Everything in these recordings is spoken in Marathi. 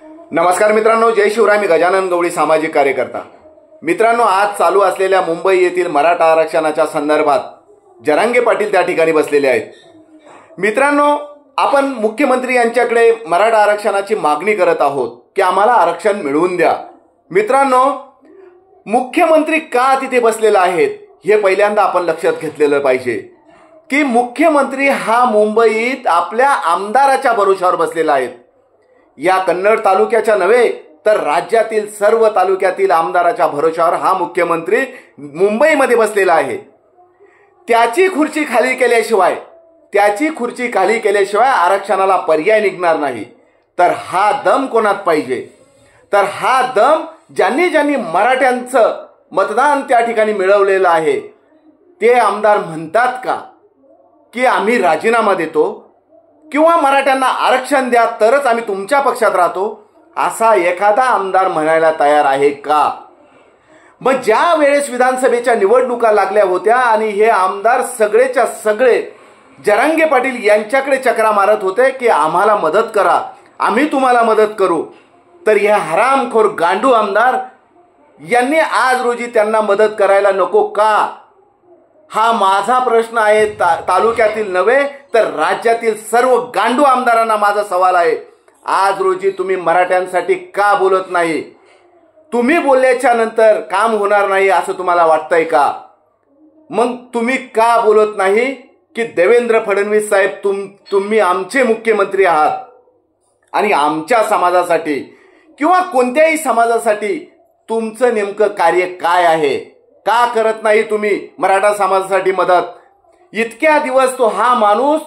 नमस्कार मित्रांनो, जय शिवराय. मी गजानन गवळी, सामाजिक कार्यकर्ता. मित्रांनो, आज चालू असलेल्या मुंबई येथील मराठा आरक्षणाच्या संदर्भात जरांगे पाटील त्या ठिकाणी बसलेले आहेत. मित्रांनो, आपण मुख्यमंत्री यांच्याकडे मराठा आरक्षणाची मागणी करत आहोत की आम्हाला आरक्षण मिळवून द्या. मित्रांनो, मुख्यमंत्री का तिथे बसलेले आहेत हे पहिल्यांदा आपण लक्षात घेतलेलं पाहिजे की मुख्यमंत्री हा मुंबईत आपल्या आमदाराच्या भरोशावर बसलेला आहे. या कन्नड तालुक्याच्या नव्हे तर राज्यातील सर्व तालुक्यातील आमदाराच्या भरोशावर हा मुख्यमंत्री मुंबईमध्ये बसलेला आहे. त्याची खुर्ची खाली केल्याशिवाय आरक्षणाला पर्याय निघणार नाही. तर हा दम कोणात पाहिजे? तर हा दम ज्यांनी मराठ्यांचं मतदान त्या ठिकाणी मिळवलेलं आहे ते आमदार म्हणतात का की आम्ही राजीनामा देतो किंवा मराठ्यांना आरक्षण द्या तरच आम्ही तुमच्या पक्षात राहतो, असा एखादा आमदार म्हणायला तयार आहे का? मग ज्या वेळेस विधानसभेच्या निवडणुका लागल्या होत्या आणि हे आमदार सगळेच्या सगळे जरांगे पाटील यांच्याकडे चक्रा मारत होते की आम्हाला मदत करा, आम्ही तुम्हाला मदत करू, तर हे हरामखोर गांडू आमदार यांनी आज रोजी त्यांना मदत करायला नको का? हा माझा प्रश्न आहे. तालुक्यातील नव्हे तर राज्यातील सर्व गांडू आमदारांना माझा सवाल आहे. आज रोजी तुम्ही मराठ्यांसाठी का बोलत नाही? तुम्ही बोलल्याच्या नंतर काम होणार नाही असं तुम्हाला वाटतंय का? मग तुम्ही का बोलत नाही की देवेंद्र फडणवीस साहेब तुम्ही आमचे मुख्यमंत्री आहात आणि आमच्या समाजासाठी किंवा कोणत्याही समाजासाठी तुमचं नेमकं कार्य काय आहे? का करत नाही तुम्ही मराठा समाजासाठी मदत? इतक्या दिवस तो हा माणूस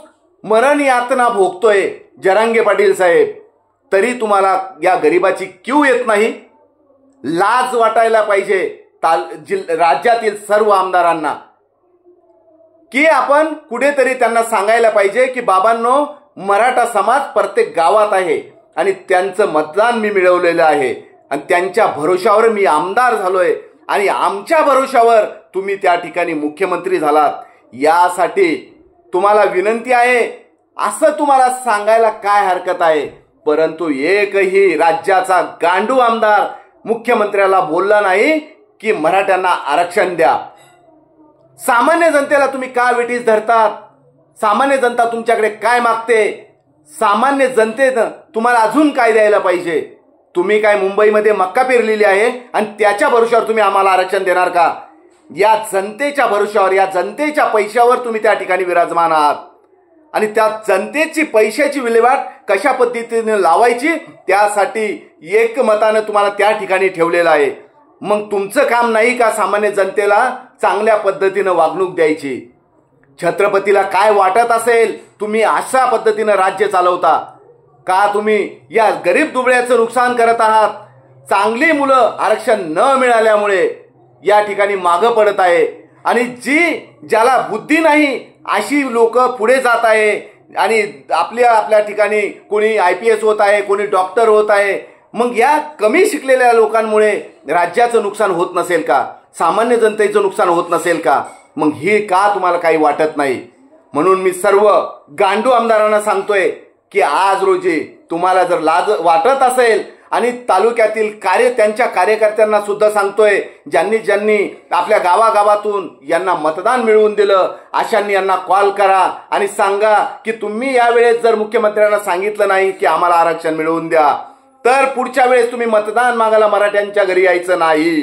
मरण यातना भोगतोय जरांगे पाटील साहेब, तरी तुम्हाला या गरिबाची क्यू येत नाही? लाज वाटायला पाहिजे राज्यातील सर्व आमदारांना की आपण कुठेतरी त्यांना सांगायला पाहिजे की बाबांनो, मराठा समाज प्रत्येक गावात आहे आणि त्यांचं मतदान मी मिळवलेलं आहे आणि त्यांच्या भरोशावर मी आमदार झालोय आणि आमच्या भरोशावर तुम्ही त्या ठिकाणी मुख्यमंत्री झालात. यासाठी तुम्हाला विनंती आहे असं तुम्हाला सांगायला काय हरकत आहे? परंतु एकही राज्याचा गांडू आमदार मुख्यमंत्र्याला बोलला नाही की मराठ्यांना आरक्षण द्या. सामान्य जनतेला तुम्ही का वेठीस धरतात? सामान्य जनता तुमच्याकडे काय मागते? सामान्य जनतेनं तुम्हाला अजून काय द्यायला पाहिजे? तुम्ही काय मुंबईमध्ये मक्का पेरलेली आहे आणि त्याच्या भरोशावर तुम्ही आम्हाला आरक्षण देणार का? या जनतेच्या भरोशावर, या जनतेच्या पैशावर तुम्ही त्या ठिकाणी विराजमान आहात आणि त्या जनतेची पैशाची विल्हेवाट कशा पद्धतीने लावायची त्यासाठी एकमतानं तुम्हाला त्या ठिकाणी ठेवलेलं आहे. मग तुमचं काम नाही का सामान्य जनतेला चांगल्या पद्धतीनं वागणूक द्यायची? छत्रपतीला काय वाटत असेल तुम्ही अशा पद्धतीनं राज्य चालवता का? तुम्ही या गरीब दुबळ्याचं नुकसान करत आहात. चांगली मुलं आरक्षण न मिळाल्यामुळे या ठिकाणी मागं पडत आहे आणि ज्याला बुद्धी नाही अशी लोक पुढे जात आहे आणि आपल्या ठिकाणी कोणी IPS होत आहे, कोणी डॉक्टर होत आहे. मग या कमी शिकलेल्या लोकांमुळे राज्याचं नुकसान होत नसेल का? सामान्य जनतेचं नुकसान होत नसेल का? मग हे का तुम्हाला काही वाटत नाही? म्हणून मी सर्व गांडू आमदारांना सांगतोय की आज रोजी तुम्हाला जर लाज वाटत असेल आणि तालुक्यातील त्यांच्या कार्यकर्त्यांना सुद्धा सांगतोय, ज्यांनी आपल्या गावागावातून यांना मतदान मिळवून दिलं अशांनी यांना कॉल करा आणि सांगा की तुम्ही यावेळेस जर मुख्यमंत्र्यांना सांगितलं नाही की आम्हाला आरक्षण मिळवून द्या तर पुढच्या वेळेस तुम्ही मतदान मागायला मराठ्यांच्या घरी यायचं नाही.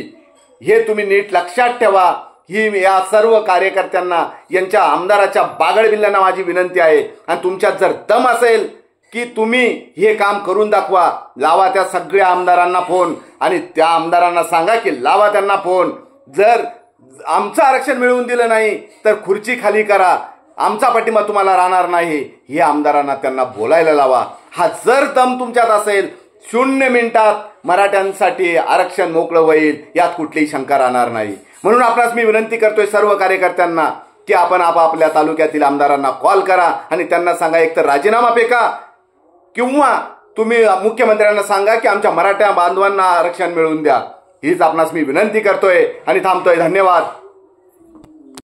हे तुम्ही नीट लक्षात ठेवा. ही या सर्व कार्यकर्त्यांना, यांच्या आमदाराच्या बागडबिल्ल्यांना माझी विनंती आहे. आणि तुमच्यात जर दम असेल की तुम्ही हे काम करून दाखवा, लावा त्या सगळ्या आमदारांना फोन आणि त्या आमदारांना सांगा की लावा त्यांना फोन. जर आमचं आरक्षण मिळवून दिलं नाही तर खुर्ची खाली करा, आमचा पाठिंबा तुम्हाला राहणार नाही, हे आमदारांना त्यांना बोलायला लावा. हा जर दम तुमच्यात असेल 0 मिनिटात मराठ्यांसाठी आरक्षण मोकळं होईल, यात कुठलीही शंका राहणार नाही. म्हणून आपणास मी विनंती करतोय सर्व कार्यकर्त्यांना की आपण आपापल्या तालुक्यातील आमदारांना कॉल करा आणि त्यांना सांगा एकतर राजीनामा फेका किंवा तुम्ही मुख्यमंत्र्यांना सांगा की आमच्या मराठा बांधवांना आरक्षण मिळवून द्या. हीच आपणास मी विनंती करतोय आणि थांबतोय. धन्यवाद.